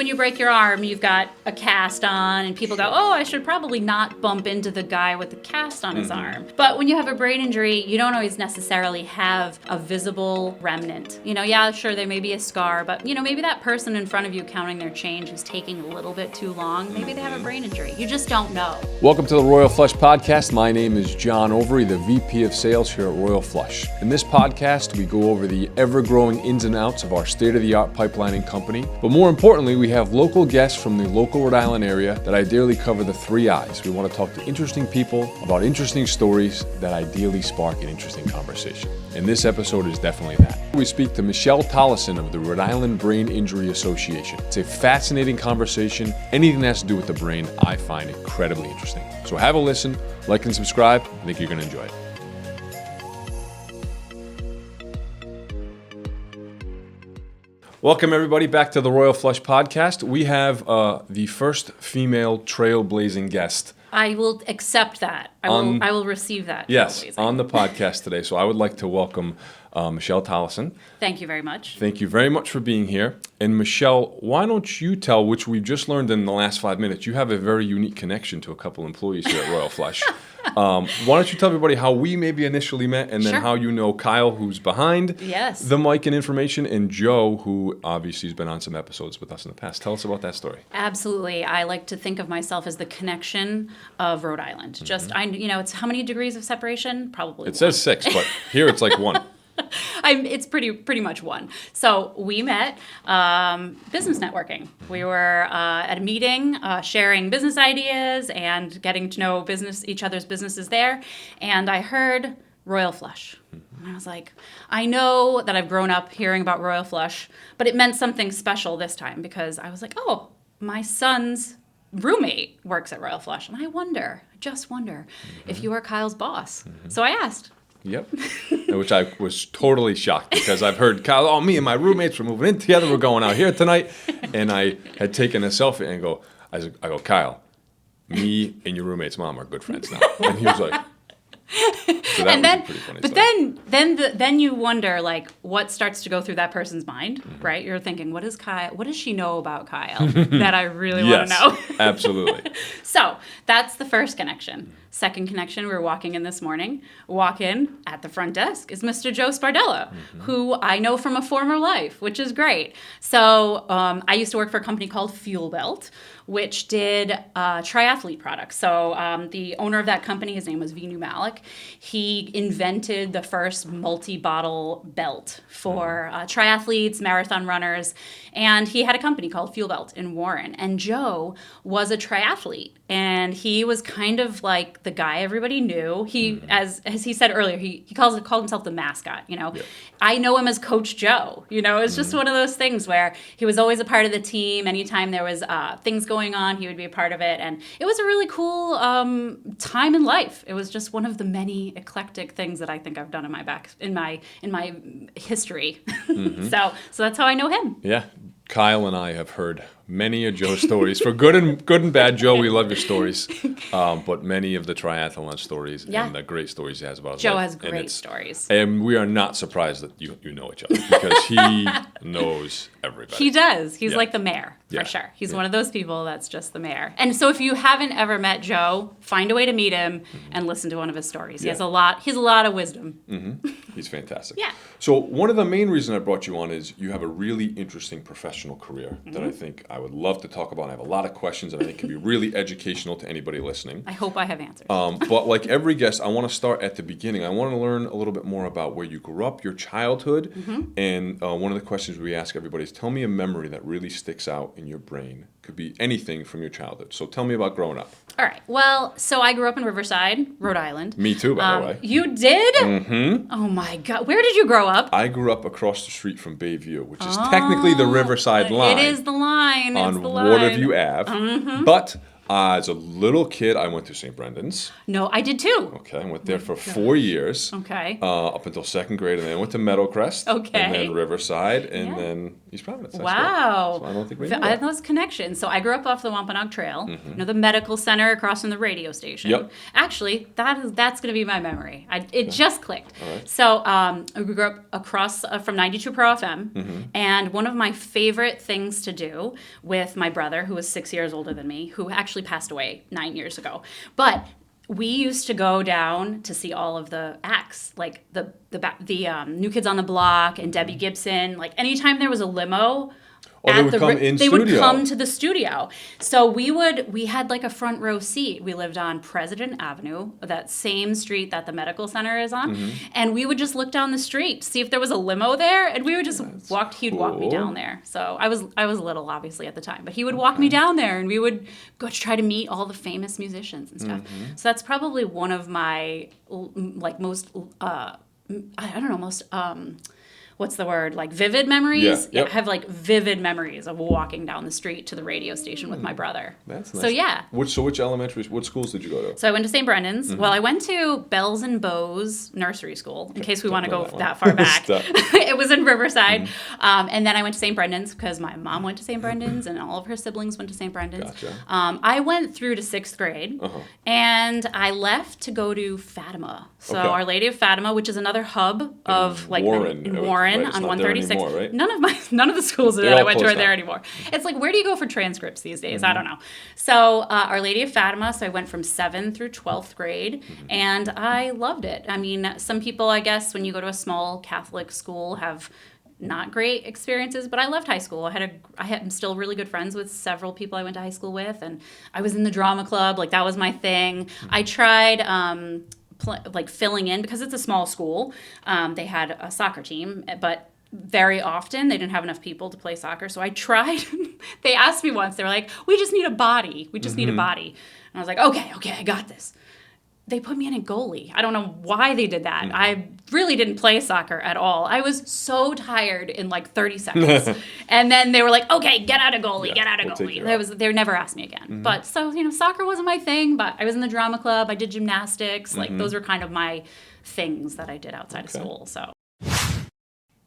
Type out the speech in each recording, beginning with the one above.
when you break your arm, you've got a cast on, and people go, oh, I should probably not bump into the guy with the cast on his arm. But when you have a brain injury, you don't always necessarily have a visible remnant. Yeah, sure, there may be a scar, but, maybe that person in front of you counting their change is taking a little bit too long. Maybe they have a brain injury. You just don't know. Welcome to the Royal Flush Podcast. My name is John Overy, the VP of Sales here at Royal Flush. In this podcast, we go over the ever-growing ins and outs of our state-of-the-art pipelining company. But more importantly, we have local guests from the local Rhode Island area that ideally cover the 3 I's. We want to talk to interesting people about interesting stories that ideally spark an interesting conversation. And this episode is definitely that. We speak to Michelle Tolleson of the Rhode Island Brain Injury Association. It's a fascinating conversation. Anything that has to do with the brain, I find incredibly interesting. So have a listen, like and subscribe. I think you're going to enjoy it. Welcome, everybody, back to the Royal Flush Podcast. We have the first female trailblazing guest. I will accept that. I will receive that. Yes, on the podcast today. So I would like to welcome Michelle Tolleson. Thank you very much. Thank you very much for being here. And Michelle, why don't you tell, which we've just learned in the last 5 minutes, you have a very unique connection to a couple employees here at Royal Flush. Why don't you tell everybody how we maybe initially met, and then how you know Kyle, who's behind the mic and information, and Joe, who obviously has been on some episodes with us in the past. Tell us about that story. Absolutely. I like to think of myself as the connection of Rhode Island. It's how many degrees of separation? Probably It says 6, but here it's like 1. It's pretty much 1. So we met business networking. We were at a meeting sharing business ideas and getting to know each other's businesses there. And I heard Royal Flush. And I was like, I know that I've grown up hearing about Royal Flush, but it meant something special this time because I was like, oh, my son's roommate works at Royal Flush. And I just wonder if you are Kyle's boss. So I asked. Yep. Which I was totally shocked because I've heard Kyle, me and my roommates were moving in together. We're going out here tonight. And I had taken a selfie and I go, Kyle, me and your roommate's mom are good friends now. And he was like, so that was a pretty funny story. Then you wonder, like, what starts to go through that person's mind, right? You're thinking, what does she know about Kyle that I really want to know? Absolutely. So that's the first connection. Second connection, we were walking in this morning. Walk in, at the front desk is Mr. Joe Spardella, who I know from a former life, which is great. So I used to work for a company called Fuel Belt, which did triathlete products. So the owner of that company, his name was Vinu Malik. He invented the first multi-bottle belt for triathletes, marathon runners, and he had a company called Fuel Belt in Warren. And Joe was a triathlete, and he was kind of like the guy everybody knew. He, as he said earlier, he called himself the mascot. I know him as Coach Joe. It's just one of those things where he was always a part of the team. Anytime there was things going on, he would be a part of it, and it was a really cool time in life. It was just one of the many eclectic things that I think I've done in my history. So that's how I know him. Yeah. Kyle and I have heard many of Joe's stories. For good and bad, Joe, we love your stories. But many of the triathlon stories and the great stories he has about his Joe life. has great stories. And we are not surprised that you know each other because he knows everybody. He does. He's like the mayor, for sure. He's one of those people that's just the mayor. And so if you haven't ever met Joe, find a way to meet him and listen to one of his stories. He has a lot of wisdom. He's fantastic. Yeah. So one of the main reasons I brought you on is you have a really interesting professional career that I think I would love to talk about. I have a lot of questions that I think can be really educational to anybody listening. I hope I have answers. But like every guest, I want to start at the beginning. I want to learn a little bit more about where you grew up, your childhood. And one of the questions we ask everybody is, tell me a memory that really sticks out in your brain. Could be anything from your childhood. So tell me about growing up. All right. Well, so I grew up in Riverside, Rhode Island. Me too, by the way. You did? Oh, my God. Where did you grow up? I grew up across the street from Bayview, which is technically the Riverside line. It is the line. On Waterview Ave. But as a little kid, I went to St. Brendan's. No, I did too. Okay, I went there for 4 years. Okay. Up until second grade, and then I went to Meadowcrest. Okay. And then Riverside, and then East Providence. That's Wow. So I don't think we knew I that. had those connections. So I grew up off the Wampanoag Trail, the medical center across from the radio station. Yep. Actually, that's going to be my memory. It just clicked. All right. So I grew up across from 92 Pro FM, and one of my favorite things to do with my brother, who was 6 years older than me, who actually passed away 9 years ago, but we used to go down to see all of the acts, like the New Kids on the Block and Debbie Gibson. Like anytime there was a limo, they would come in they would studio. come to the studio. So we had like a front row seat. We lived on President Avenue, that same street that the medical center is on, and we would just look down the street, see if there was a limo there, and we would just he'd walk me down there. So I was little, obviously, at the time, but he would walk me down there, and we would go to try to meet all the famous musicians and stuff. So that's probably one of my like most what's the word? Like vivid memories? Yeah, yep. I have like vivid memories of walking down the street to the radio station with my brother. That's nice. So yeah. What schools did you go to? So I went to St. Brendan's. Well, I went to Bells and Bows Nursery School, in case we want to go that far back. It was in Riverside. And then I went to St. Brendan's because my mom went to St. Brendan's and all of her siblings went to St. Brendan's. Gotcha. I went through to 6th grade and I left to go to Fatima. So Our Lady of Fatima, which is another hub of like Warren right, on 136. Anymore, right? None of the schools that I went to are there anymore. It's like, where do you go for transcripts these days? I don't know. So Our Lady of Fatima, so I went from 7th through 12th grade, and I loved it. I mean, some people, I guess, when you go to a small Catholic school, have not great experiences, but I loved high school. I'm still really good friends with several people I went to high school with, and I was in the drama club. Like, that was my thing. I tried filling in, because it's a small school. They had a soccer team, but very often they didn't have enough people to play soccer. So I tried. They asked me once, they were like, we just need a body. We just need a body. And I was like, okay, I got this. They put me in a goalie. I don't know why they did that. I really didn't play soccer at all. I was so tired in like 30 seconds. And then they were like, okay, get out of goalie, get out of goalie. They never asked me again. But so, soccer wasn't my thing, but I was in the drama club. I did gymnastics. Like, those were kind of my things that I did outside of school. So.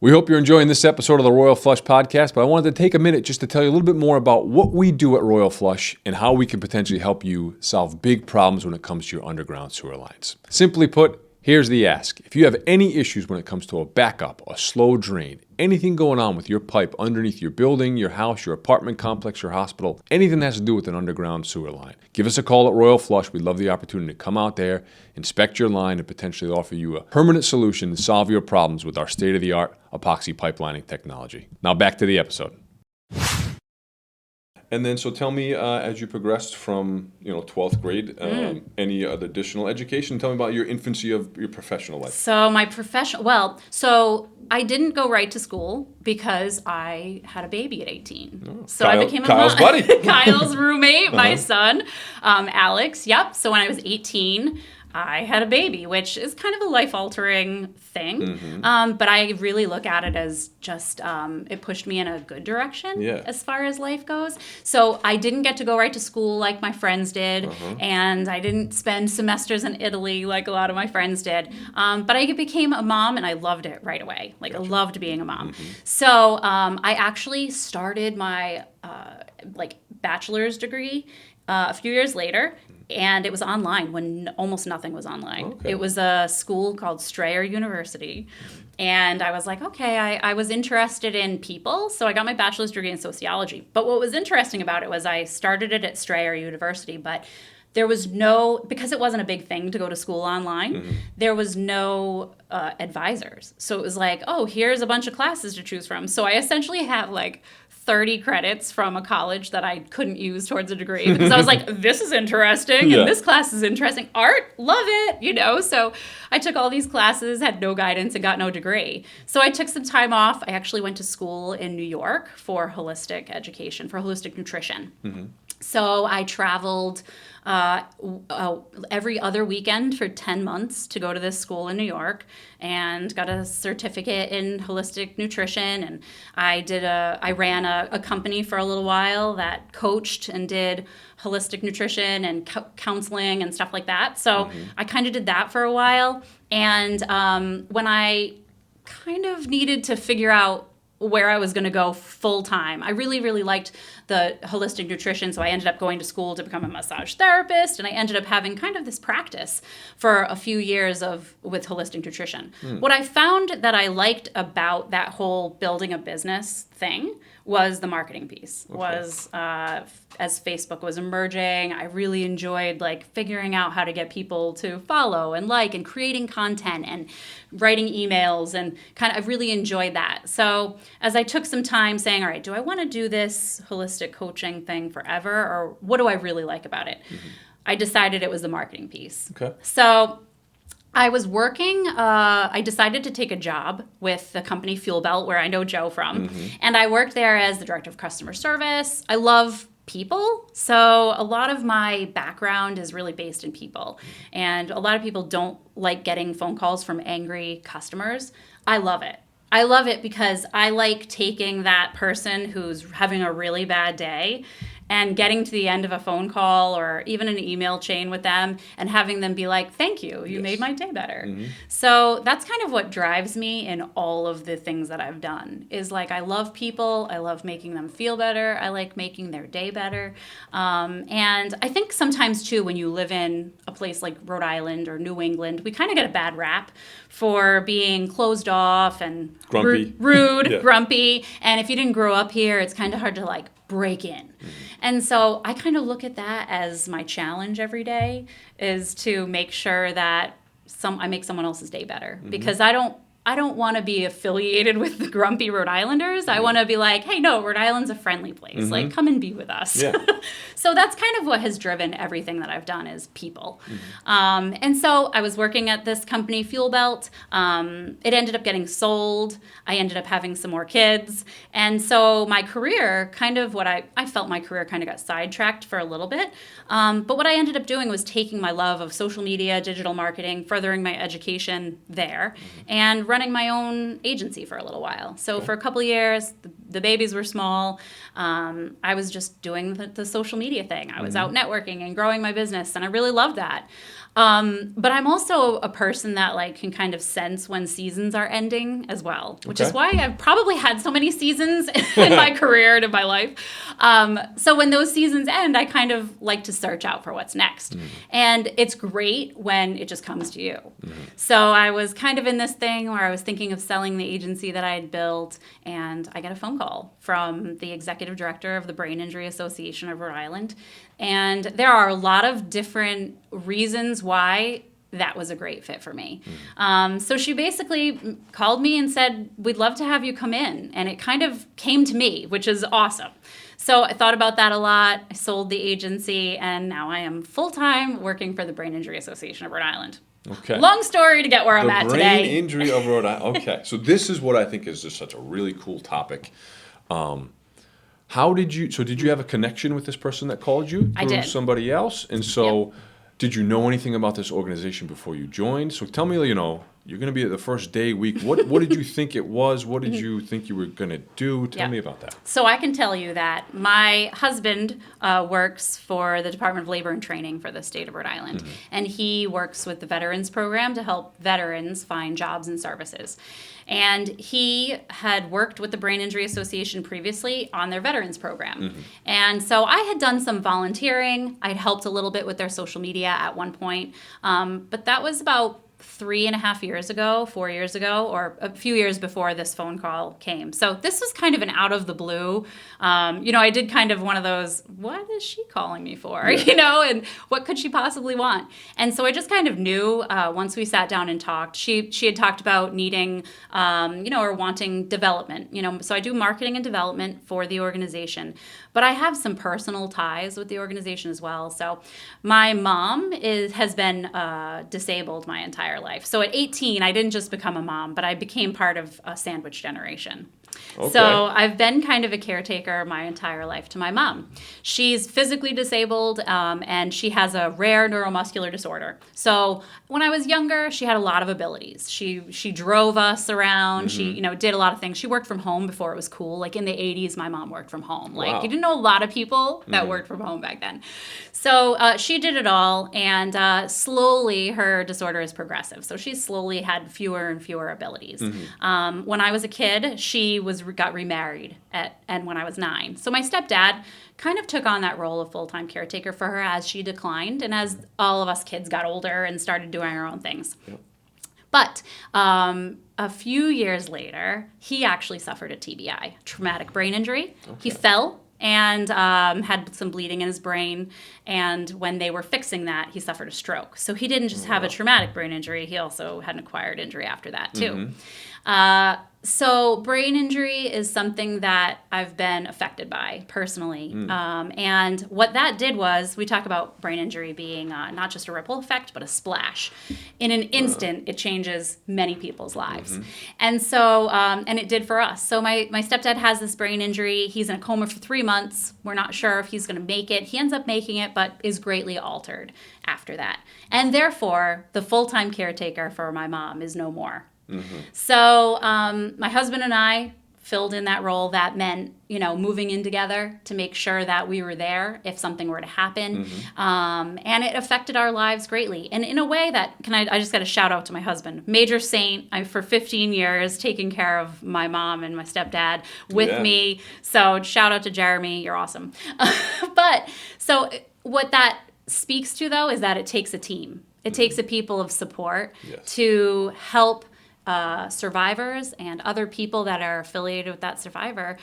We hope you're enjoying this episode of the Royal Flush Podcast, but I wanted to take a minute just to tell you a little bit more about what we do at Royal Flush and how we can potentially help you solve big problems when it comes to your underground sewer lines. Simply put, here's the ask. If you have any issues when it comes to a backup, a slow drain, anything going on with your pipe underneath your building, your house, your apartment complex, your hospital, anything that has to do with an underground sewer line, give us a call at Royal Flush. We'd love the opportunity to come out there, inspect your line, and potentially offer you a permanent solution to solve your problems with our state-of-the-art epoxy pipelining technology. Now back to the episode. And then, so tell me, as you progressed from 12th grade, any other additional education? Tell me about your infancy of your professional life. So so I didn't go right to school because I had a baby at 18. So I became Kyle's buddy. Kyle's roommate, my son, Alex. Yep. So when I was 18, I had a baby, which is kind of a life-altering thing. But I really look at it as just, it pushed me in a good direction as far as life goes. So I didn't get to go right to school like my friends did, and I didn't spend semesters in Italy like a lot of my friends did. But I became a mom, and I loved it right away. Like, I loved being a mom. So I actually started my bachelor's degree a few years later. And it was online when almost nothing was online. Okay. It was a school called Strayer University. And I was like, okay, I was interested in people, so I got my bachelor's degree in sociology. But what was interesting about it was I started it at Strayer University, but there was because it wasn't a big thing to go to school online, there was no advisors. So it was like, oh, here's a bunch of classes to choose from. So I essentially have like 30 credits from a college that I couldn't use towards a degree because I was like, this is interesting and this class is interesting. Art, love it, So I took all these classes, had no guidance, and got no degree. So I took some time off. I actually went to school in New York for holistic education, for holistic nutrition. So I traveled every other weekend for 10 months to go to this school in New York and got a certificate in holistic nutrition. And I ran a company for a little while that coached and did holistic nutrition and counseling and stuff like that. So I kind of did that for a while. And when I kind of needed to figure out where I was going to go full time. I really, really liked the holistic nutrition, so I ended up going to school to become a massage therapist, and I ended up having kind of this practice for a few years with holistic nutrition. What I found that I liked about that whole building a business thing was the marketing piece. Was as Facebook was emerging, I really enjoyed like figuring out how to get people to follow and like and creating content and writing emails, and I really enjoyed that. So as I took some time saying, all right, do I want to do this holistic coaching thing forever, or what do I really like about it? I decided it was the marketing piece. So I was working, I decided to take a job with the company Fuel Belt, where I know Joe from, and I worked there as the director of customer service. I love people, so a lot of my background is really based in people, and a lot of people don't like getting phone calls from angry customers. I love it. I love it because I like taking that person who's having a really bad day and getting to the end of a phone call or even an email chain with them and having them be like, thank you, you made my day better. So that's kind of what drives me in all of the things that I've done, is like, I love people, I love making them feel better, I like making their day better. And I think sometimes too, when you live in a place like Rhode Island or New England, we kind of get a bad rap for being closed off and grumpy, rude, grumpy. And if you didn't grow up here, it's kind of hard to like break in. And so I kind of look at that as my challenge every day, is to make sure that I make someone else's day better, because I don't want to be affiliated with the grumpy Rhode Islanders. I want to be like, hey, no, Rhode Island's a friendly place. Like, come and be with us. So that's kind of what has driven everything that I've done, is people. And so I was working at this company, Fuel Belt. It ended up getting sold. I ended up having some more kids. And so my career, I felt my career kind of got sidetracked for a little bit. But what I ended up doing was taking my love of social media, digital marketing, furthering my education there, and running my own agency for a little while. So for a couple of years, the babies were small. I was just doing the social media thing. I was out networking and growing my business, and I really loved that. But I'm also a person that like can kind of sense when seasons are ending as well, which is why I've probably had so many seasons in my career and in my life. So when those seasons end, I kind of like to search out for what's next. And it's great when it just comes to you. So I was kind of in this thing where I was thinking of selling the agency that I had built, and I get a phone call from the executive director of the Brain Injury Association of Rhode Island. And there are a lot of different reasons why that was a great fit for me. So she basically called me and said, we'd love to have you come in. And it kind of came to me, which is awesome. So I thought about that a lot. I sold the agency, and now I am full-time working for the Brain Injury Association of Rhode Island. Long story to get where I'm at today. The Brain Injury of Rhode Island. Okay, so this is what I think is just such a really cool topic. Did you have a connection with this person that called you? I did. Somebody else? And so did you know anything about this organization before you joined? So tell me, you're going to be at the first day, week. What did you think it was? What did you think you were going to do? Tell me about that. So I can tell you that my husband works for the Department of Labor and Training for the state of Rhode Island. And he works with the Veterans Program to help veterans find jobs and services. And he had worked with the Brain Injury Association previously on their veterans program. And so I had done some volunteering. I'd helped a little bit with their social media at one point. But that was about 3.5 years ago, 4 years ago, or a few years before this phone call came. So this was kind of an out of the blue. I did kind of one of those, what is she calling me for? And what could she possibly want? And so I just kind of knew once we sat down and talked, she had talked about needing, or wanting development, so I do marketing and development for the organization. But I have some personal ties with the organization as well. So my mom has been disabled my entire life. So at 18, I didn't just become a mom, but I became part of a sandwich generation. Okay. So I've been kind of a caretaker my entire life to my mom. She's physically disabled, and she has a rare neuromuscular disorder. So when I was younger, she had a lot of abilities. She drove us around. She did a lot of things. She worked from home before it was cool. Like in the 80s, my mom worked from home. Like you didn't know a lot of people that worked from home back then. So she did it all, and slowly her disorder is progressive. So she's slowly had fewer and fewer abilities. When I was a kid, she got remarried and when I was 9. So my stepdad kind of took on that role of full-time caretaker for her as she declined and as all of us kids got older and started doing our own things. Yep. But a few years later, he actually suffered a TBI, traumatic brain injury. Okay. He fell and had some bleeding in his brain. And when they were fixing that, he suffered a stroke. So he didn't just have a traumatic brain injury. He also had an acquired injury after that, too. Mm-hmm. So brain injury is something that I've been affected by personally. And what that did was, we talk about brain injury being not just a ripple effect, but a splash. In an instant, it changes many people's lives. Mm-hmm. And so, and it did for us. So my stepdad has this brain injury. He's in a coma for 3 months. We're not sure if he's going to make it. He ends up making it, but is greatly altered after that. And therefore, the full-time caretaker for my mom is no more. Mm-hmm. So my husband and I filled in that role. That meant, moving in together to make sure that we were there if something were to happen. Mm-hmm. And it affected our lives greatly. And in a way that, I just got to shout out to my husband. Major saint, for 15 years, taking care of my mom and my stepdad with me. So shout out to Jeremy. You're awesome. But so what that speaks to, though, is that it takes a team. It takes a people of support to help survivors and other people that are affiliated with that survivor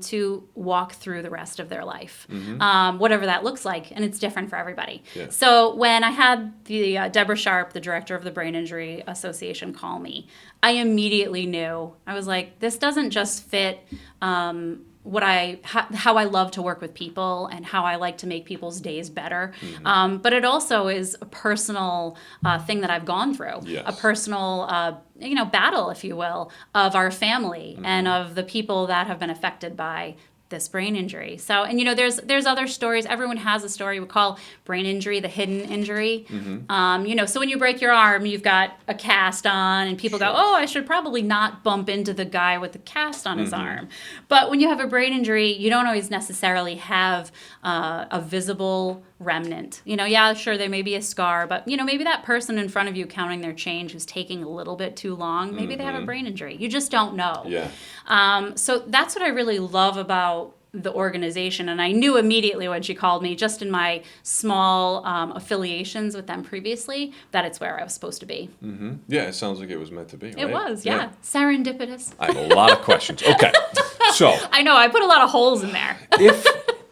to walk through the rest of their life, whatever that looks like. And it's different for everybody. Yeah. So when I had the Deborah Sharp, the director of the Brain Injury Association, call me, I immediately knew. I was like, this doesn't just fit how I love to work with people and how I like to make people's days better. Mm-hmm. But it also is a personal thing that I've gone through, a personal battle, if you will, of our family and of the people that have been affected by this brain injury. So, and there's other stories. Everyone has a story. We call brain injury the hidden injury. Mm-hmm. So when you break your arm, you've got a cast on, and people go, "Oh, I should probably not bump into the guy with the cast on his arm." But when you have a brain injury, you don't always necessarily have a visible remnant. Sure, there may be a scar, but maybe that person in front of you counting their change who's taking a little bit too long, maybe they have a brain injury. You just don't know. Yeah. So that's what I really love about the organization. And I knew immediately when she called me, just in my small affiliations with them previously, that it's where I was supposed to be. Mm-hmm. Yeah, it sounds like it was meant to be, right? It was, yeah. Serendipitous. I have a lot of questions. Okay, so. I know, I put a lot of holes in there.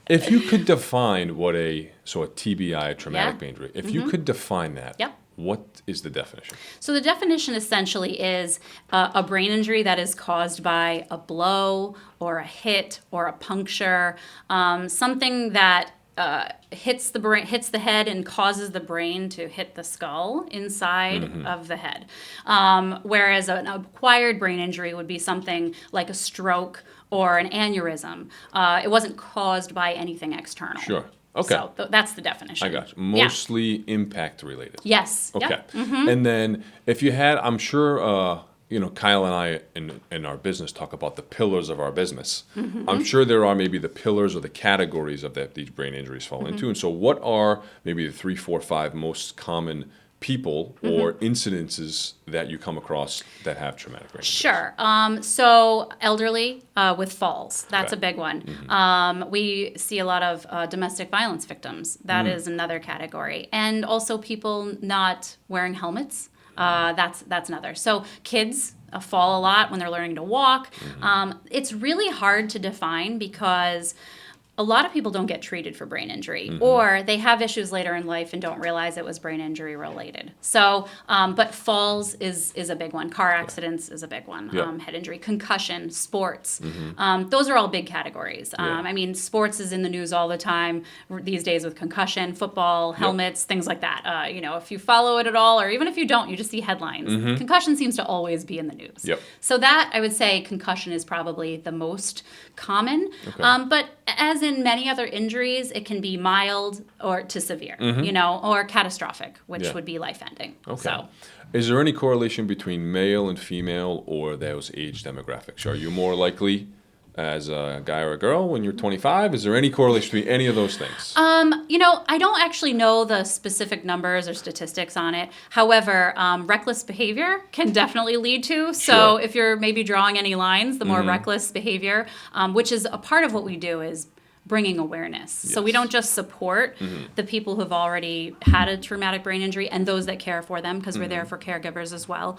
If you could define what a TBI, a traumatic brain injury, if you could define that, what is the definition? So the definition essentially is a brain injury that is caused by a blow or a hit or a puncture, something that hits the head and causes the brain to hit the skull inside of the head. Whereas an acquired brain injury would be something like a stroke or an aneurysm. It wasn't caused by anything external. Sure. Okay. So that's the definition. I got you. Mostly impact related. Yes. Okay. Yep. Mm-hmm. And then if you had, I'm sure, Kyle and I in our business talk about the pillars of our business. Mm-hmm. I'm sure there are maybe the pillars or the categories of that these brain injuries fall into. And so what are maybe the 3, 4, 5 most common people or incidences that you come across that have traumatic brain injuries? Sure. So elderly with falls, that's a big one. Mm-hmm. We see a lot of domestic violence victims. That is another category. And also people not wearing helmets. That's another. So kids fall a lot when they're learning to walk. Mm-hmm. It's really hard to define because a lot of people don't get treated for brain injury, or they have issues later in life and don't realize it was brain injury related. So, but falls is a big one. Car accidents is a big one. Head injury, concussion, sports. Those are all big categories. I mean, sports is in the news all the time these days with concussion, football, helmets, things like that. If you follow it at all, or even if you don't, you just see headlines. Concussion seems to always be in the news. Yep. So that, I would say, concussion is probably the most common. Okay. But as in many other injuries, it can be mild or to severe, or catastrophic, which would be life-ending. Okay. So, is there any correlation between male and female or those age demographics? Are you more likely as a guy or a girl when you're 25? Is there any correlation between any of those things? I don't actually know the specific numbers or statistics on it. However, reckless behavior can definitely lead to. So if you're maybe drawing any lines, the more reckless behavior, which is a part of what we do, is bringing awareness. Yes. So we don't just support the people who've already had a traumatic brain injury and those that care for them, because we're there for caregivers as well,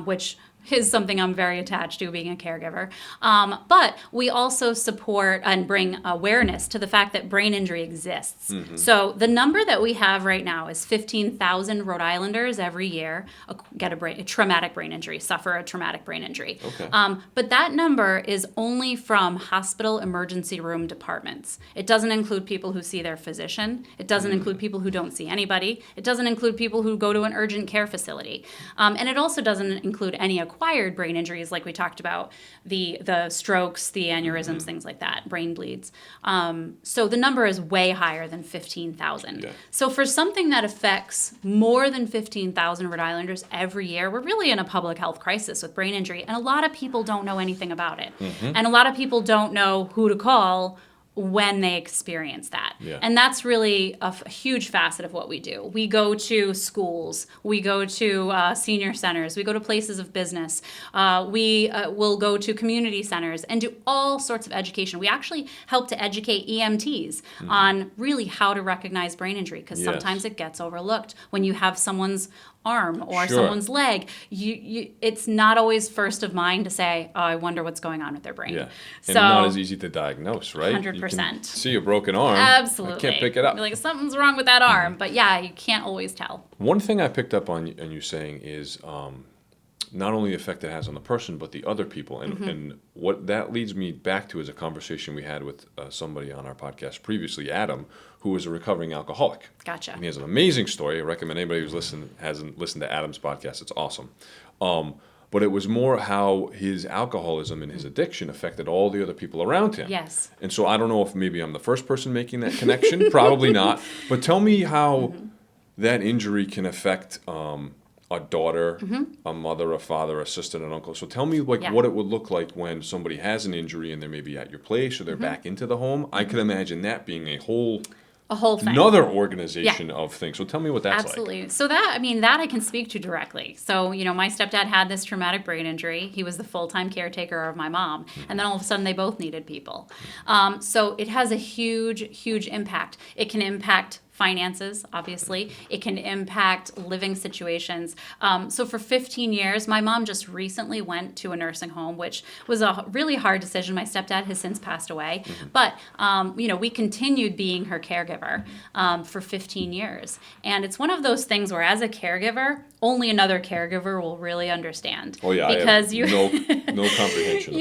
which is something I'm very attached to, being a caregiver. But we also support and bring awareness to the fact that brain injury exists. So the number that we have right now is 15,000 Rhode Islanders every year get a traumatic brain injury, suffer a traumatic brain injury. Okay. But that number is only from hospital emergency room departments. It doesn't include people who see their physician. It doesn't include people who don't see anybody. It doesn't include people who go to an urgent care facility. And it also doesn't include any acquired brain injuries, like we talked about, the strokes, the aneurysms, things like that, brain bleeds. So the number is way higher than 15,000. Yeah. So for something that affects more than 15,000 Rhode Islanders every year, we're really in a public health crisis with brain injury, and a lot of people don't know anything about it. And a lot of people don't know who to call when they experience that. Yeah. And that's really a huge facet of what we do. We go to schools, we go to senior centers, we go to places of business, we will go to community centers and do all sorts of education. We actually help to educate EMTs on really how to recognize brain injury, because sometimes it gets overlooked. When you have someone's arm or someone's leg, it's not always first of mind to say, oh, I wonder what's going on with their brain. Yeah. So, And not as easy to diagnose, right? 100%. You can see a broken arm. Absolutely. I can't pick it up. You're like, something's wrong with that arm. But yeah, you can't always tell. One thing I picked up on you saying is not only the effect it has on the person, but the other people. And what that leads me back to is a conversation we had with somebody on our podcast previously, Adam, who is a recovering alcoholic. Gotcha. And he has an amazing story. I recommend anybody who's hasn't listened to Adam's podcast. It's awesome. But it was more how his alcoholism and his addiction affected all the other people around him. Yes. And so I don't know if maybe I'm the first person making that connection. Probably not. But tell me how that injury can affect a daughter, a mother, a father, a sister, an uncle. So tell me what it would look like when somebody has an injury and they're maybe at your place or they're back into the home. I could imagine that being a whole thing. Another organization of things. So tell me what that's like. Absolutely. So that I can speak to directly. So, my stepdad had this traumatic brain injury. He was the full-time caretaker of my mom. And then all of a sudden they both needed people. So it has a huge, huge impact. It can impact finances, obviously. It can impact living situations. So for 15 years, my mom just recently went to a nursing home, which was a really hard decision. My stepdad has since passed away. But, we continued being her caregiver for 15 years. And it's one of those things where as a caregiver, only another caregiver will really understand. Oh, yeah. Because no comprehension.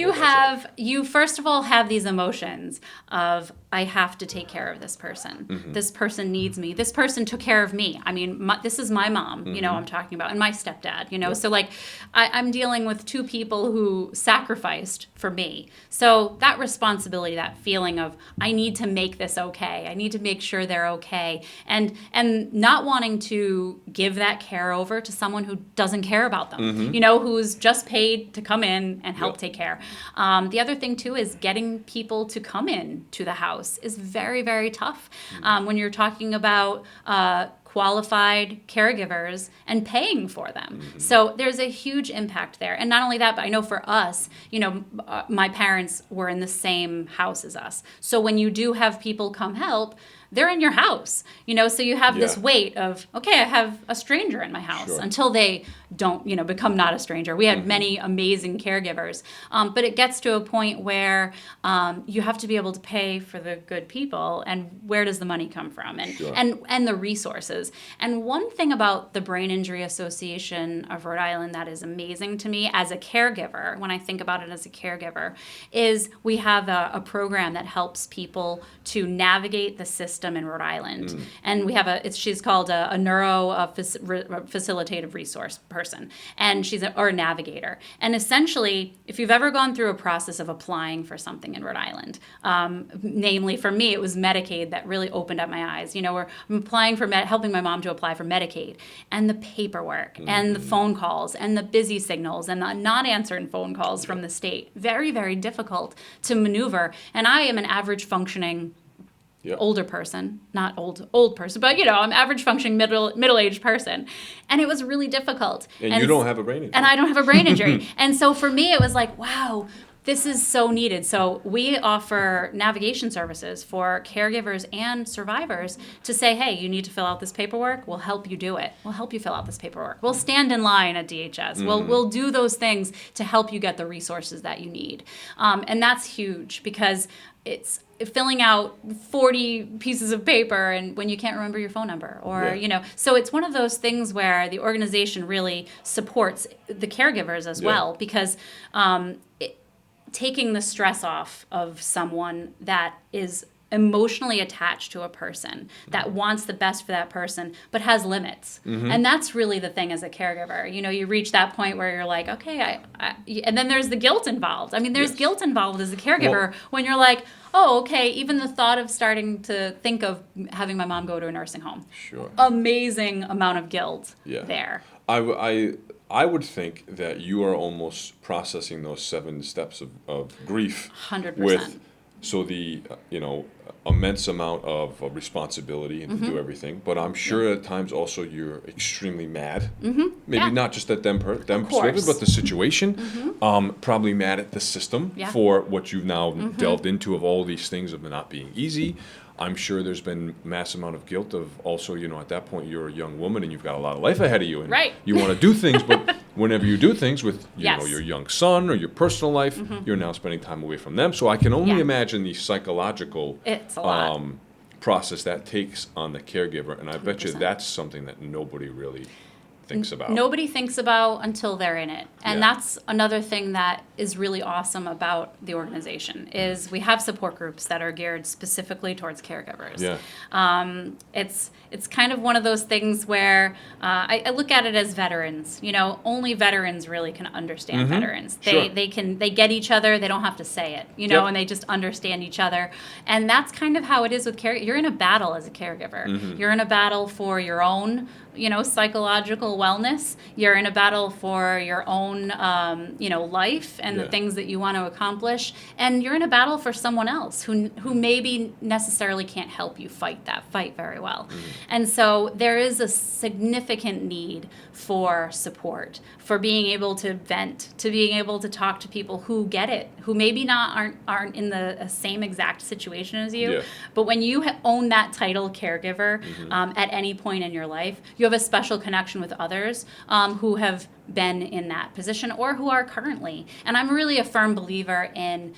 You first of all have these emotions of, I have to take care of this person. This person needs me. This person took care of me. I mean, this is my mom, I'm talking about, and my stepdad, So like, I'm dealing with two people who sacrificed for me. So that responsibility, that feeling of, I need to make this okay. I need to make sure they're okay. And not wanting to give that care over to someone who doesn't care about them, who's just paid to come in and help take care. The other thing too is getting people to come in to the house is very, very tough. When you're talking about qualified caregivers and paying for them. So there's a huge impact there. And not only that, but I know for us, my parents were in the same house as us. So when you do have people come help, they're in your house, so you have this weight of, okay, I have a stranger in my house until they don't, become not a stranger. We had many amazing caregivers, but it gets to a point where you have to be able to pay for the good people, and where does the money come from, and the resources. And one thing about the Brain Injury Association of Rhode Island that is amazing to me as a caregiver, when I think about it as a caregiver, is we have a program that helps people to navigate the system system in Rhode Island. And we have she's called a facilitative resource person. And she's or a navigator. And essentially, if you've ever gone through a process of applying for something in Rhode Island, namely for me, it was Medicaid that really opened up my eyes. Where I'm applying for helping my mom to apply for Medicaid, and the paperwork and the phone calls and the busy signals and the not answering phone calls from the state. Very, very difficult to maneuver. And I am an average functioning older person, not old person, but I'm average functioning middle-aged person. And it was really difficult. And you don't have a brain injury. And I don't have a brain injury. And so for me, it was like, wow, this is so needed. So we offer navigation services for caregivers and survivors to say, hey, you need to fill out this paperwork. We'll help you do it. We'll help you fill out this paperwork. We'll stand in line at DHS. We'll do those things to help you get the resources that you need. And that's huge because it's filling out 40 pieces of paper and when you can't remember your phone number or, so it's one of those things where the organization really supports the caregivers as well because taking the stress off of someone that is emotionally attached to a person, that wants the best for that person, but has limits. And that's really the thing as a caregiver. You reach that point where you're like, okay, and then there's the guilt involved. I mean, there's guilt involved as a caregiver when you're like, oh, okay, even the thought of starting to think of having my mom go to a nursing home. Sure. Amazing amount of guilt there. I would think that you are almost processing those 7 steps of grief 100%. with the immense amount of responsibility and to do everything, but I'm sure at times also you're extremely mad. Maybe not just at them specifically, but the situation. Probably mad at the system for what you've now delved into of all these things of not being easy. I'm sure there's been mass amount of guilt of also, at that point you're a young woman and you've got a lot of life ahead of you and you want to do things, but whenever you do things with your young son or your personal life, you're now spending time away from them. So I can only imagine the psychological process that takes on the caregiver, and I bet you that's something that nobody really thinks about. Nobody thinks about until they're in it. And that's another thing that is really awesome about the organization is we have support groups that are geared specifically towards caregivers. It's kind of one of those things where I look at it as veterans. Only veterans really can understand veterans. They get each other. They don't have to say it, and they just understand each other. And that's kind of how it is with care. You're in a battle as a caregiver. You're in a battle for your own psychological wellness. You're in a battle for your own, life and the things that you want to accomplish. And you're in a battle for someone else who maybe necessarily can't help you fight that fight very well. And so there is a significant need for support, for being able to vent, to being able to talk to people who get it, who maybe aren't in the same exact situation as you. But when you own that title caregiver at any point in your life, you have a special connection with others who have been in that position or who are currently. And I'm really a firm believer in,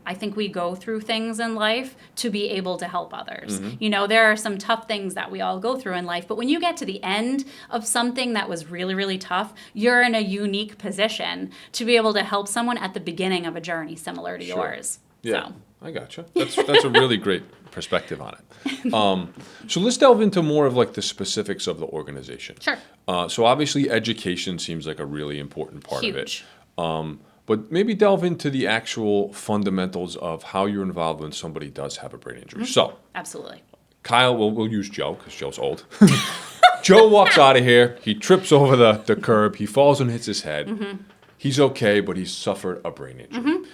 I think we go through things in life to be able to help others. There are some tough things that we all go through in life, but when you get to the end of something that was really, really tough, you're in a unique position to be able to help someone at the beginning of a journey similar to yours. Yeah, so. I gotcha. That's a really great perspective on it. So let's delve into more of the specifics of the organization. Sure. So obviously education seems like a really important part of it. But maybe delve into the actual fundamentals of how you're involved when somebody does have a brain injury. So absolutely. Kyle, we'll use Joe because Joe's old. Joe walks out of here. He trips over the curb. He falls and hits his head. He's okay, but he's suffered a brain injury.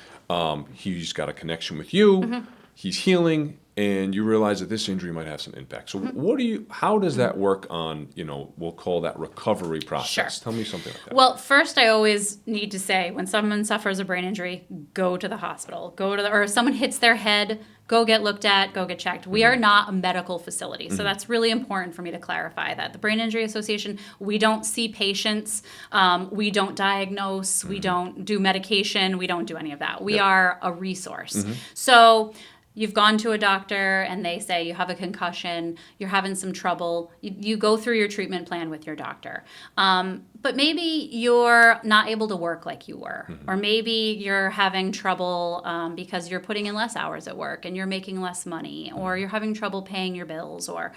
He's got a connection with you. He's healing, and you realize that this injury might have some impact. So how does that work on, we'll call that recovery process? Sure. Tell me something like that. Well, first I always need to say when someone suffers a brain injury, go to the hospital. Or if someone hits their head, go get looked at, go get checked. We are not a medical facility. So that's really important for me to clarify that. The Brain Injury Association, we don't see patients. We don't diagnose. We don't do medication. We don't do any of that. We are a resource. So you've gone to a doctor and they say you have a concussion, you're having some trouble, you go through your treatment plan with your doctor. But maybe you're not able to work like you were, or maybe you're having trouble because you're putting in less hours at work and you're making less money, or you're having trouble paying your bills, or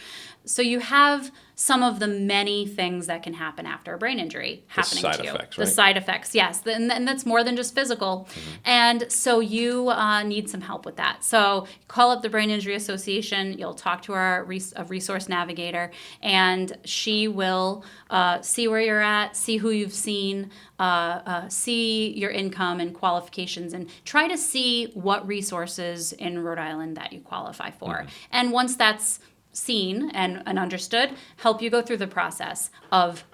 so you have some of the many things that can happen after a brain injury happening to you. Effects, right? The side effects, yes, and that's more than just physical. And so you need some help with that. So call up the Brain Injury Association. You'll talk to our resource navigator, and she will see where you're at, see who you've seen, see your income and qualifications, and try to see what resources in Rhode Island that you qualify for. And once that's seen and understood, help you go through the process of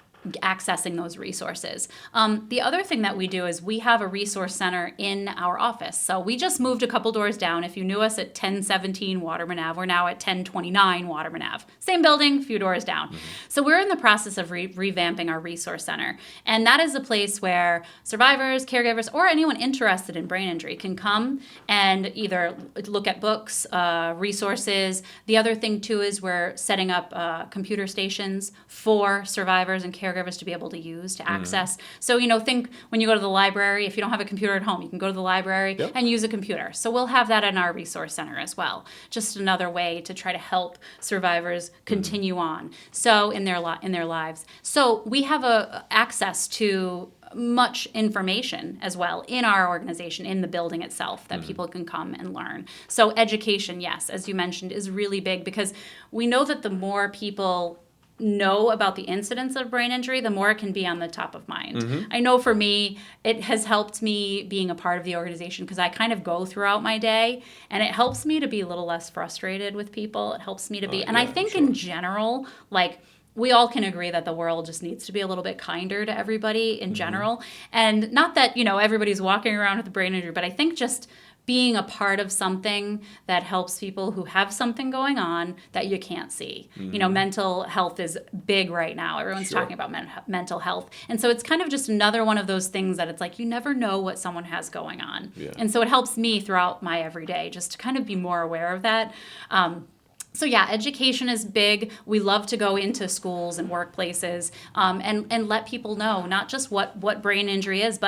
accessing those resources. The other thing that we do is we have a resource center in our office. So we just moved a couple doors down. If you knew us at 1017 Waterman Ave, we're now at 1029 Waterman Ave. Same building, few doors down. So we're in the process of revamping our resource center. And that is a place where survivors, caregivers, or anyone interested in brain injury can come and either look at books, resources. The other thing too is we're setting up computer stations for survivors and caregivers to be able to use to access. So, think when you go to the library, if you don't have a computer at home, you can go to the library and use a computer. So we'll have that in our resource center as well. Just another way to try to help survivors continue on. So in their lives. So we have access to much information as well in our organization, in the building itself, that people can come and learn. So education, yes, as you mentioned, is really big, because we know that the more people know about the incidence of brain injury, the more it can be on the top of mind. I know for me, it has helped me being a part of the organization, because I kind of go throughout my day, and it helps me to be a little less frustrated with people. It helps me to be, and I think in general, we all can agree that the world just needs to be a little bit kinder to everybody in general. And not that, everybody's walking around with a brain injury, but I think just being a part of something that helps people who have something going on that you can't see. Mental health is big right now. Everyone's talking about mental health. And so it's kind of just another one of those things that it's like you never know what someone has going on. And so it helps me throughout my everyday just to kind of be more aware of that. So yeah, education is big. We love to go into schools and workplaces and let people know not just what brain injury is,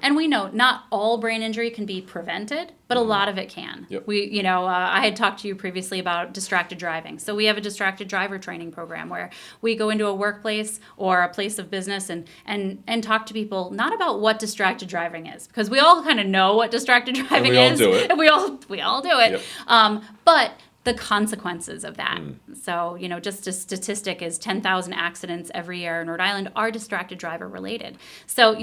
and we know not all brain injury can be prevented, but a lot of it can. I had talked to you previously about distracted driving. So we have a distracted driver training program where we go into a workplace or a place of business and talk to people not about what distracted driving is, because we all kind of know what distracted driving is. And we all do it. But the consequences of that. So, just a statistic is 10,000 accidents every year in Rhode Island are distracted driver related. So,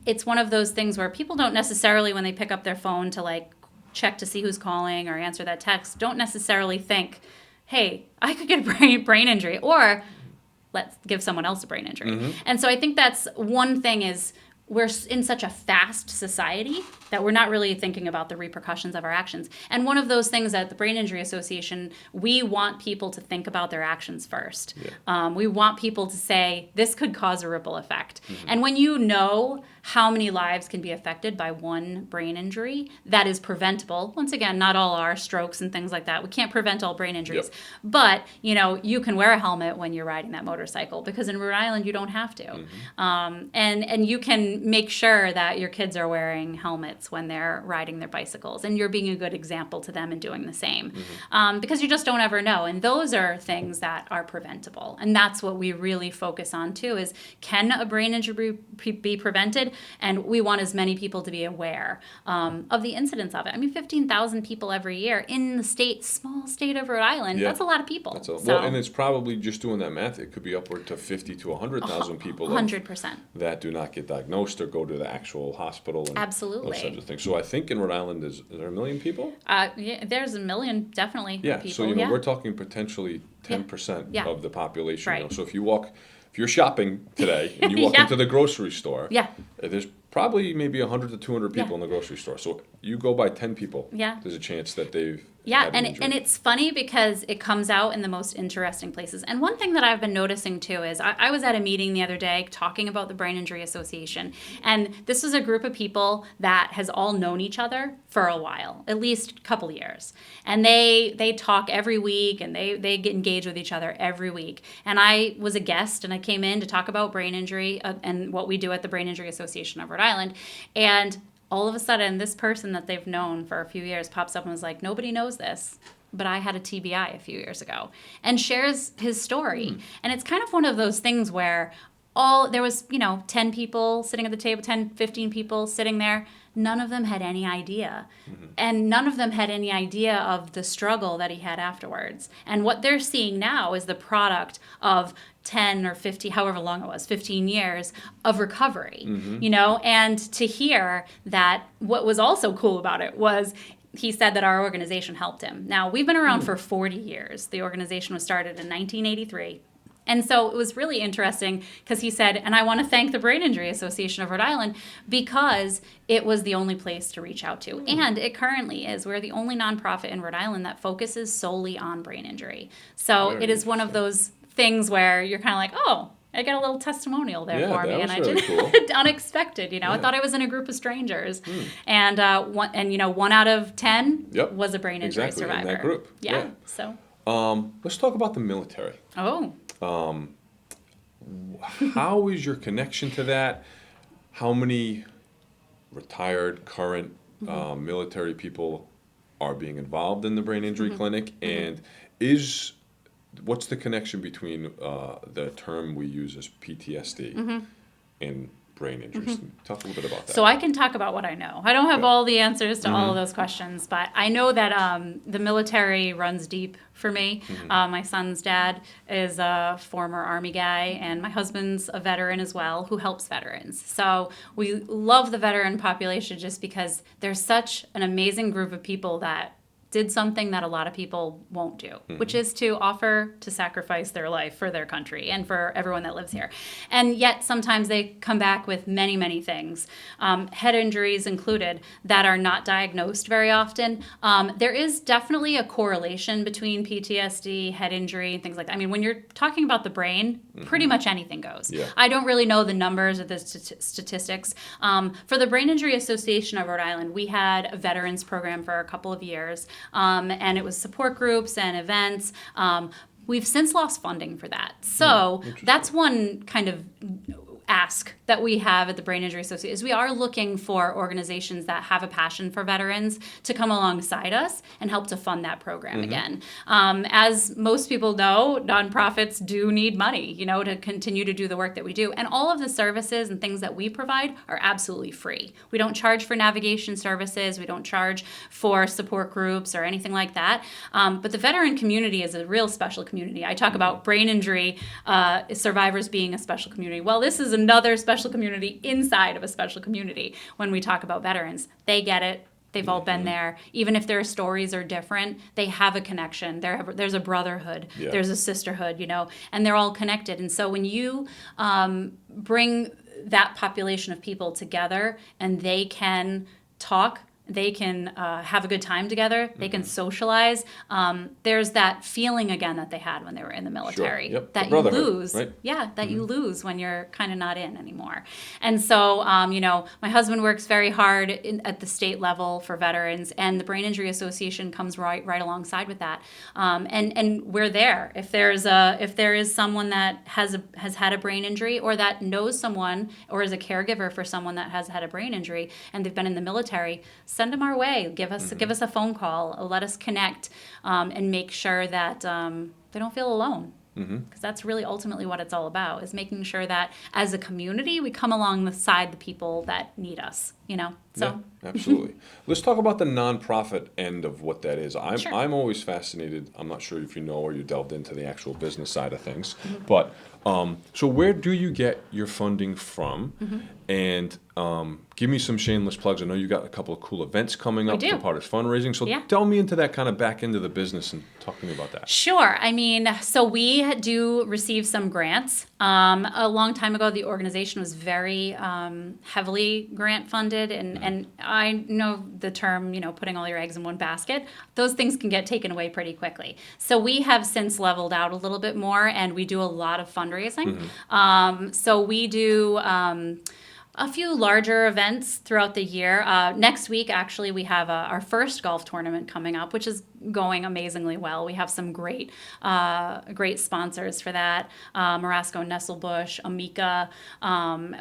it's one of those things where people don't necessarily, when they pick up their phone to check to see who's calling or answer that text, don't necessarily think, hey, I could get a brain injury, or let's give someone else a brain injury. And so I think that's one thing is, we're in such a fast society that we're not really thinking about the repercussions of our actions. And one of those things at the Brain Injury Association, we want people to think about their actions first. We want people to say, this could cause a ripple effect. And when you know how many lives can be affected by one brain injury that is preventable, once again, not all are strokes and things like that. We can't prevent all brain injuries. But, you can wear a helmet when you're riding that motorcycle, because in Rhode Island, you don't have to. And you can make sure that your kids are wearing helmets when they're riding their bicycles, and you're being a good example to them and doing the same, because you just don't ever know. And those are things that are preventable, and that's what we really focus on too, is can a brain injury be prevented? And we want as many people to be aware of the incidence of it. I mean, 15,000 people every year in the small state of Rhode Island, that's a lot of people. Well, and it's probably, just doing that math, it could be upward to 50 to 100,000 people 100%. That do not get diagnosed or go to the actual hospital and those types of things. So I think in Rhode Island, is there 1 million people? Yeah, there's 1 million, definitely. People. So we're talking potentially 10% of the population. So if you're shopping today and you walk into the grocery store, there's probably maybe 100 to 200 people in the grocery store. So you go by 10 people. Yeah. There's a chance that they've Yeah, had an injury. and it's funny because it comes out in the most interesting places. And one thing that I've been noticing too is I was at a meeting the other day talking about the Brain Injury Association, and this is a group of people that has all known each other for a while, at least a couple years. And they talk every week, and they get engaged with each other every week. And I was a guest, and I came in to talk about brain injury and what we do at the Brain Injury Association of Rhode Island. And all of a sudden, this person that they've known for a few years pops up and was like, nobody knows this, but I had a TBI a few years ago, and shares his story. And it's kind of one of those things where there was, 10 people sitting at the table, 10, 15 people sitting there. None of them had any idea. And none of them had any idea of the struggle that he had afterwards. And what they're seeing now is the product of 10 or 50, however long it was, 15 years of recovery, and to hear that what was also cool about it was he said that our organization helped him. Now, we've been around for 40 years. The organization was started in 1983. And so it was really interesting because he said, and I want to thank the Brain Injury Association of Rhode Island because it was the only place to reach out to. And it currently is. We're the only nonprofit in Rhode Island that focuses solely on brain injury. So it is one of those things where you're kind of like, oh, I got a little testimonial there for me, and I really did unexpected. I thought I was in a group of strangers, and one out of 10 was a brain injury survivor. In that group. So let's talk about the military. Oh. How is your connection to that? How many retired, current military people are being involved in the brain injury clinic, and what's the connection between the term we use as PTSD and brain injuries? Talk a little bit about that. So I can talk about what I know. I don't have all the answers to all of those questions, but I know that the military runs deep for me. My son's dad is a former Army guy, and my husband's a veteran as well who helps veterans. So we love the veteran population just because there's such an amazing group of people that did something that a lot of people won't do, which is to offer to sacrifice their life for their country and for everyone that lives here. And yet sometimes they come back with many, many things, head injuries included, that are not diagnosed very often. There is definitely a correlation between PTSD, head injury, and things like that. I mean, when you're talking about the brain, pretty much anything goes. Yeah. I don't really know the numbers or the statistics. For the Brain Injury Association of Rhode Island, we had a veterans program for a couple of years. And it was support groups and events. We've since lost funding for that. So that's one kind of ask that we have at the Brain Injury Association is we are looking for organizations that have a passion for veterans to come alongside us and help to fund that program again. As most people know, nonprofits do need money, to continue to do the work that we do. And all of the services and things that we provide are absolutely free. We don't charge for navigation services. We don't charge for support groups or anything like that. But the veteran community is a real special community. I talk about brain injury survivors being a special community. Well, this is another special community inside of a special community. When we talk about veterans, they get it. They've all been there. Even if their stories are different, they have a connection. There's a brotherhood. Yeah. There's a sisterhood, and they're all connected. And so when you bring that population of people together and they can talk, they can have a good time together, they can socialize. There's that feeling again that they had when they were in the military. Sure. Yep. That The you brotherhood, lose. right? Yeah, that you lose when you're kind of not in anymore. And so, my husband works very hard at the state level for veterans, and the Brain Injury Association comes right alongside with that. And we're there. If there is someone that has had a brain injury, or that knows someone, or is a caregiver for someone that has had a brain injury and they've been in the military, send them our way. Give us a phone call. Let us connect and make sure that they don't feel alone. Because that's really ultimately what it's all about, is making sure that as a community we come alongside the people that need us. So Yeah, absolutely. Let's talk about the nonprofit end of what that is. Sure. I'm always fascinated. I'm not sure if you know or you delved into the actual business side of things, but so where do you get your funding from? And give me some shameless plugs. I know you got a couple of cool events coming up for part of fundraising. So delve me into that kind of back end of the business and talk to me about that. Sure. I mean, so we do receive some grants A long time ago, the organization was very heavily grant funded, and I know the term, putting all your eggs in one basket. Those things can get taken away pretty quickly. So we have since leveled out a little bit more, and we do a lot of fundraising. So we do a few larger events throughout the year. Next week, actually, we have our first golf tournament coming up, which is going amazingly well. We have some great sponsors for that. Marasco Nesselbush, Amica.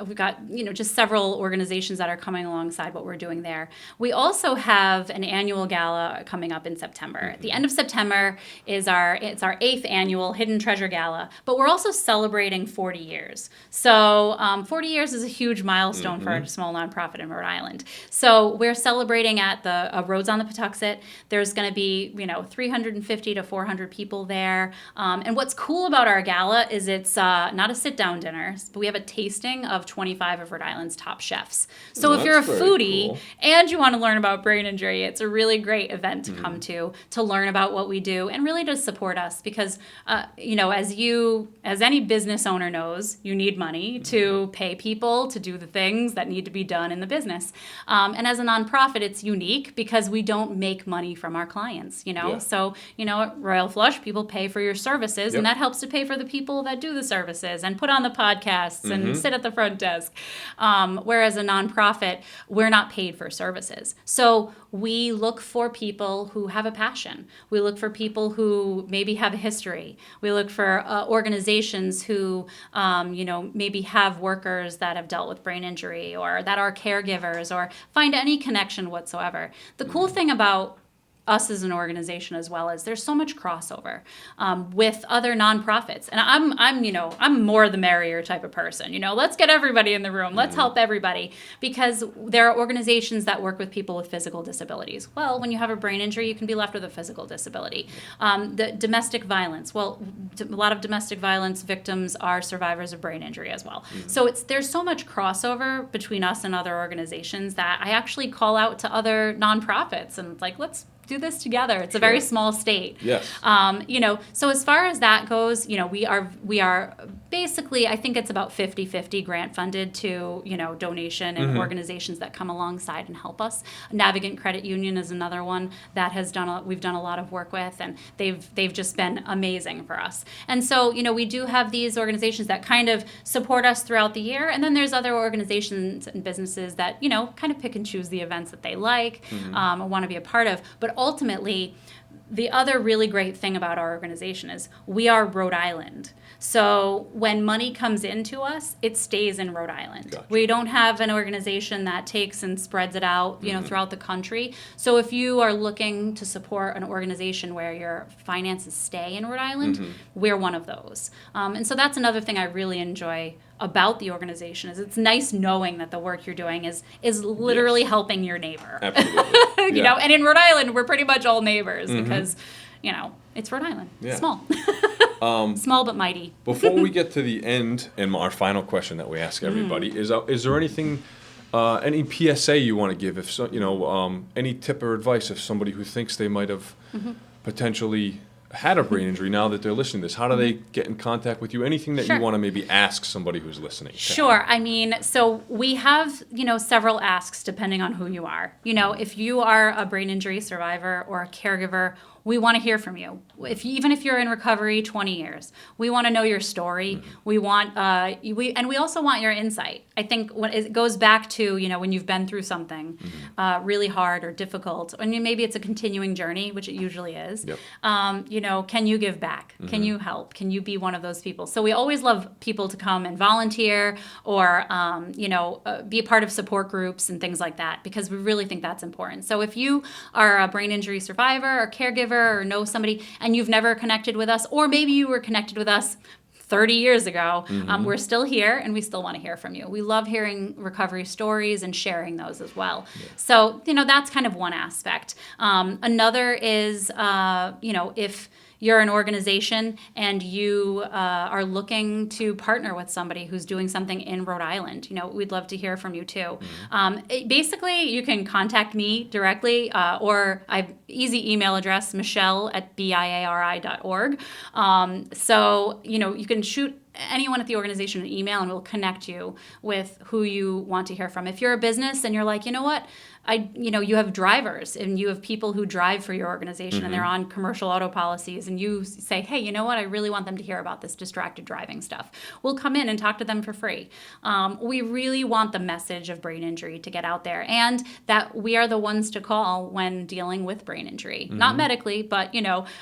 We've got, just several organizations that are coming alongside what we're doing there. We also have an annual gala coming up in September. At the end of September is our 8th annual Hidden Treasure Gala, but we're also celebrating 40 years. So 40 years is a huge milestone for a small nonprofit in Rhode Island. So we're celebrating at the Rhodes on the Patuxent. There's going to be 350 to 400 people there. And what's cool about our gala is it's not a sit-down dinner, but we have a tasting of 25 of Rhode Island's top chefs. So if you're a foodie and you want to learn about brain injury, it's a really great event to come to learn about what we do and really to support us because, as any business owner knows, you need money to pay people to do the things that need to be done in the business. And as a nonprofit, it's unique because we don't make money from our clients, So, at Royal Flush, people pay for your services, and that helps to pay for the people that do the services and put on the podcasts and sit at the front desk. Whereas a nonprofit, we're not paid for services. So we look for people who have a passion. We look for people who maybe have a history. We look for organizations who, maybe have workers that have dealt with brain injury or that are caregivers or find any connection whatsoever. The cool thing about us as an organization as well is there's so much crossover with other nonprofits, and I'm more the merrier type of person. Let's get everybody in the room. Let's help everybody because there are organizations that work with people with physical disabilities. Well, when you have a brain injury, you can be left with a physical disability. The domestic violence. Well, a lot of domestic violence victims are survivors of brain injury as well. So there's so much crossover between us and other organizations that I actually call out to other nonprofits and let's do this together. It's a very small state. Yes. So as far as that goes, we are basically, I think it's about 50-50 grant funded to, donation and organizations that come alongside and help us. Navigant Credit Union is another one that we've done a lot of work with, and they've just been amazing for us. And so, we do have these organizations that kind of support us throughout the year, and then there's other organizations and businesses that, kind of pick and choose the events that they like, or want to be a part of. But ultimately, the other really great thing about our organization is we are Rhode Island. So when money comes into us, it stays in Rhode Island. Gotcha. We don't have an organization that takes and spreads it out, throughout the country. So if you are looking to support an organization where your finances stay in Rhode Island, we're one of those. And so that's another thing I really enjoy about the organization is it's nice knowing that the work you're doing is literally helping your neighbor. Absolutely. And in Rhode Island, we're pretty much all neighbors because, it's Rhode Island. Yeah. Small. Small but mighty. Before we get to the end and our final question that we ask everybody, is there anything, any PSA you want to give? If so, any tip or advice if somebody who thinks they might have potentially had a brain injury now that they're listening to this, how do they get in contact with you? Anything that you want to maybe ask somebody who's listening? Sure. So we have, several asks depending on who you are. If you are a brain injury survivor or a caregiver, we want to hear from you. Even if you're in recovery 20 years, we want to know your story. We want, we also want your insight. I think when it goes back to, when you've been through something really hard or difficult, and maybe it's a continuing journey, which it usually is. Yep. Can you give back? Can you help? Can you be one of those people? So we always love people to come and volunteer or, be a part of support groups and things like that, because we really think that's important. So if you are a brain injury survivor or caregiver or know somebody and you've never connected with us, or maybe you were connected with us 30 years ago, we're still here and we still want to hear from you. We love hearing recovery stories and sharing those as well. Yeah. So, that's kind of one aspect. Another is, if you're an organization and you are looking to partner with somebody who's doing something in Rhode Island, we'd love to hear from you too. Basically, you can contact me directly or I have easy email address, Michelle@biari.org. So, you can shoot anyone at the organization an email, and we'll connect you with who you want to hear from. If you're a business and you're like, you know what, you have drivers and you have people who drive for your organization and they're on commercial auto policies, and you say, hey, you know what, I really want them to hear about this distracted driving stuff. We'll come in and talk to them for free. We really want the message of brain injury to get out there, and that we are the ones to call when dealing with brain injury. Not medically, but,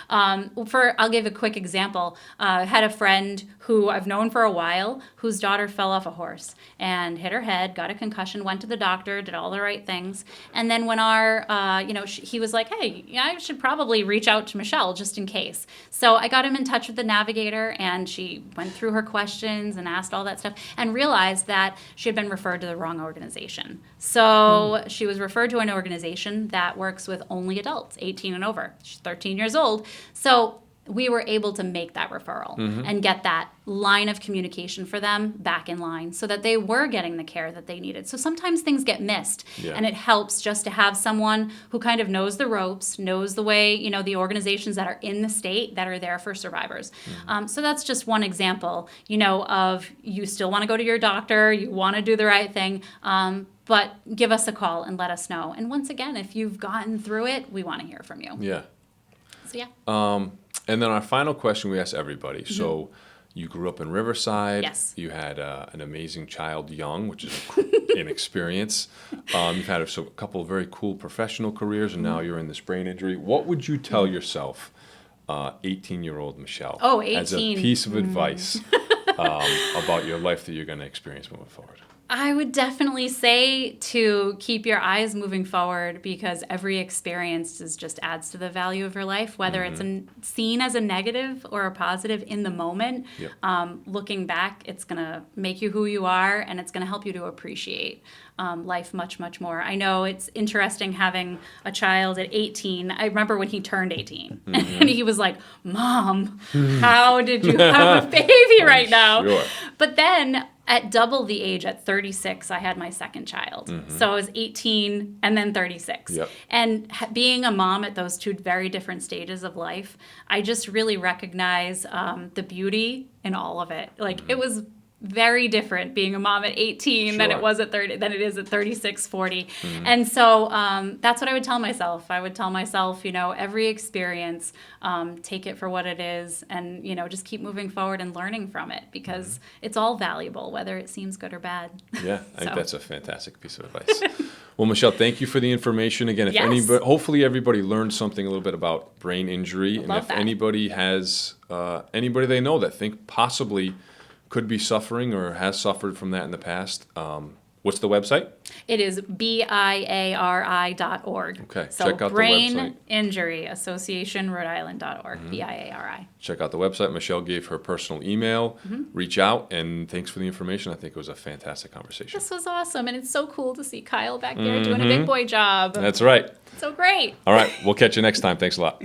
I'll give a quick example. I had a friend who I've known for a while whose daughter fell off a horse and hit her head, got a concussion, went to the doctor, did all the right things. And then when he was like, hey, I should probably reach out to Michelle just in case. So I got him in touch with the navigator, and she went through her questions and asked all that stuff and realized that she had been referred to the wrong organization. So she was referred to an organization that works with only adults, 18 and over. She's 13 years old. So we were able to make that referral and get that line of communication for them back in line so that they were getting the care that they needed. So sometimes things get missed, and it helps just to have someone who kind of knows the ropes, knows the way, the organizations that are in the state that are there for survivors. So that's just one example, of you still want to go to your doctor, you want to do the right thing, but give us a call and let us know. And once again, if you've gotten through it, we want to hear from you. Yeah. So yeah. And then our final question we ask everybody. So you grew up in Riverside. Yes. You had an amazing child young, which is an experience. You've had a couple of very cool professional careers, and now you're in this brain injury. What would you tell yourself, 18-year-old Michelle, Oh, 18. as a piece of advice about your life that you're going to experience moving forward? I would definitely say to keep your eyes moving forward, because every experience just adds to the value of your life, whether it's seen as a negative or a positive in the moment. Yep. Looking back, it's going to make you who you are, and it's going to help you to appreciate life much, much more. I know it's interesting having a child at 18. I remember when he turned 18, and he was like, Mom, how did you have a baby right now? Sure. But then at double the age, at 36, I had my second child. So I was 18 and then 36. Yep. And being a mom at those two very different stages of life, I just really recognize the beauty in all of it. Like, it was very different being a mom at 18 than it was at 30, than it is at 36, 40. And so that's what I would tell myself. I would tell myself, every experience, take it for what it is, and, just keep moving forward and learning from it, because it's all valuable, whether it seems good or bad. Yeah, I think that's a fantastic piece of advice. Well, Michelle, thank you for the information. Again, if Yes. anybody, hopefully everybody learned something a little bit about brain injury. And Love if that. anybody has anybody they know that think possibly could be suffering or has suffered from that in the past, what's the website? It is BIARI.org. Okay, So check out the Brain website. Injury Association Rhode Island.org. BIARI. Check out the website. Michelle gave her personal email. Reach out, and thanks for the information. I think it was a fantastic conversation. This was awesome, and it's so cool to see Kyle back there doing a big boy job. That's right. So great. All right, we'll catch you next time. Thanks a lot.